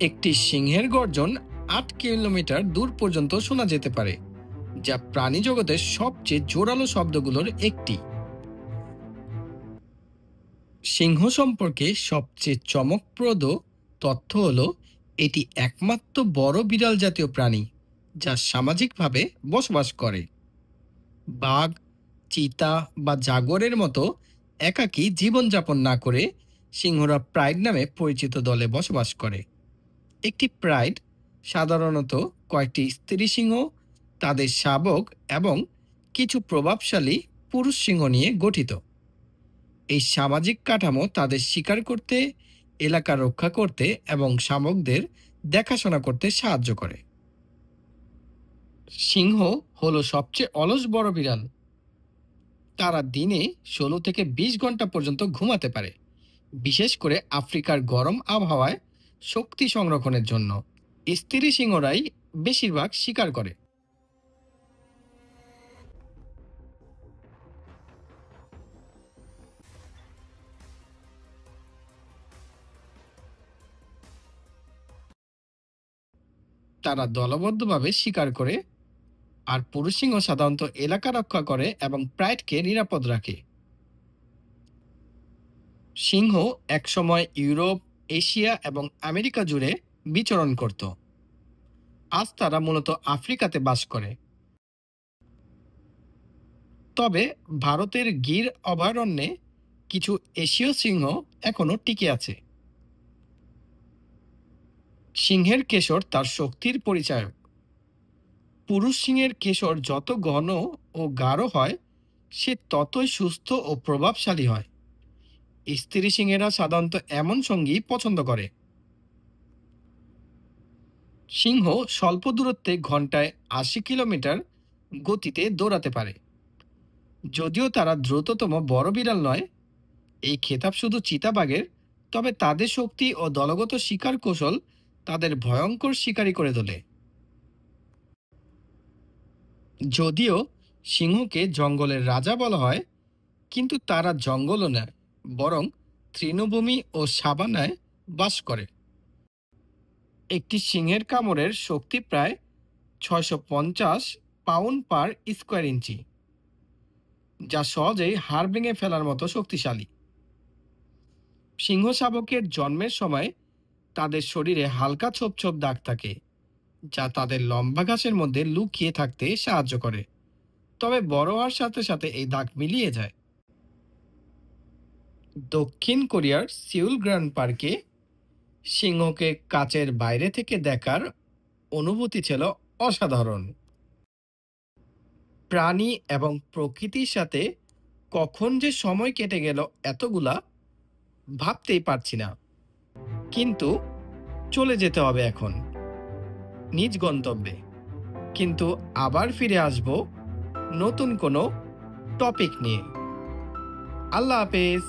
একটি সিংহের গর্জন ৮ কিলোমিটার দূর পর্যন্ত শোনা যেতে পারে, যা প্রাণী জগতের সবচেয়ে জোরালো শব্দগুলোর একটি। সিংহ সম্পর্কে সবচেয়ে চমকপ্রদ তথ্য হল এটি একমাত্র বড় বিড়াল জাতীয় প্রাণী যা সামাজিকভাবে বসবাস করে। বাঘ, চিতা বা জাগুয়ারের মতো একাকী জীবনযাপন না করে সিংহরা প্রাইড নামে পরিচিত দলে বসবাস করে। একটি প্রাইড সাধারণত কয়েকটি স্ত্রী সিংহ, তাদের শাবক এবং কিছু প্রভাবশালী পুরুষ সিংহ নিয়ে গঠিত। এই সামাজিক কাঠামো তাদের শিকার করতে, এলাকা রক্ষা করতে এবং শাবকদের দেখাশোনা করতে সাহায্য করে। সিংহ হলো সবচেয়ে অলস বড় বিড়াল। তারা দিনে ১৬ থেকে ২০ ঘন্টা পর্যন্ত ঘুমাতে পারে, বিশেষ করে আফ্রিকার গরম আবহাওয়ায় শক্তি সংরক্ষণের জন্য। স্ত্রী সিংহরাই বেশিরভাগ শিকার করে। তারা দলবদ্ধভাবে শিকার করে, আর পুরুষ সিংহ সাধারণত এলাকা রক্ষা করে এবং প্রাইডকে নিরাপদ রাখে। সিংহ একসময় ইউরোপ, এশিয়া এবং আমেরিকা জুড়ে বিচরণ করত। আজ তারা মূলত আফ্রিকাতে বাস করে। তবে ভারতের গির অভয়ারণ্যে কিছু এশীয় সিংহ এখনো টিকে আছে। সিংহের কেশর তার শক্তির পরিচায়ক। পুরুষ সিংহের কেশর যত ঘন ও গাঢ় হয়, সে ততই সুস্থ ও প্রভাবশালী হয়। স্ত্রী সিংহেরা সাধারণত এমন সঙ্গী পছন্দ করে। সিংহ স্বল্প দূরত্বে ঘন্টায় ৮০ কিলোমিটার গতিতে দৌড়াতে পারে। যদিও তারা দ্রুততম বড় বিড়াল নয়, এই খেতাব শুধু চিতাবাঘের, তবে তাদের শক্তি ও দলগত শিকার কৌশল তাদের ভয়ঙ্কর শিকারী করে তোলে। যদিও সিংহকে জঙ্গলের রাজা বলা হয়, কিন্তু তারা জঙ্গলও নয়, বরং তৃণভূমি ও সাভানায় বাস করে। একটি সিংহের কামড়ের শক্তি প্রায় ৬৫০ পাউন্ড পার স্কোয়ার ইঞ্চি, যা সহজেই হাড় ভেঙে ফেলার মতো শক্তিশালী। সিংহ শাবকের জন্মের সময় তাদের শরীরে হালকা ছোপ ছোপ দাগ থাকে, যা তাদের লম্বা ঘাসের মধ্যে লুকিয়ে থাকতে সাহায্য করে। তবে বড় হওয়ার সাথে সাথে এই দাগ মিলিয়ে যায়। দক্ষিণ কোরিয়ার সিউল গ্র্যান্ড পার্কে সিংহকে কাচের বাইরে থেকে দেখার অনুভূতি ছিল অসাধারণ। প্রাণী এবং প্রকৃতির সাথে কখন যে সময় কেটে গেল এতগুলা, ভাবতেই পারছি না। কিন্তু চলে যেতে হবে এখন নিজ গন্তব্যে। কিন্তু আবার ফিরে আসব নতুন কোনো টপিক নিয়ে। আল্লাহ হাফেজ।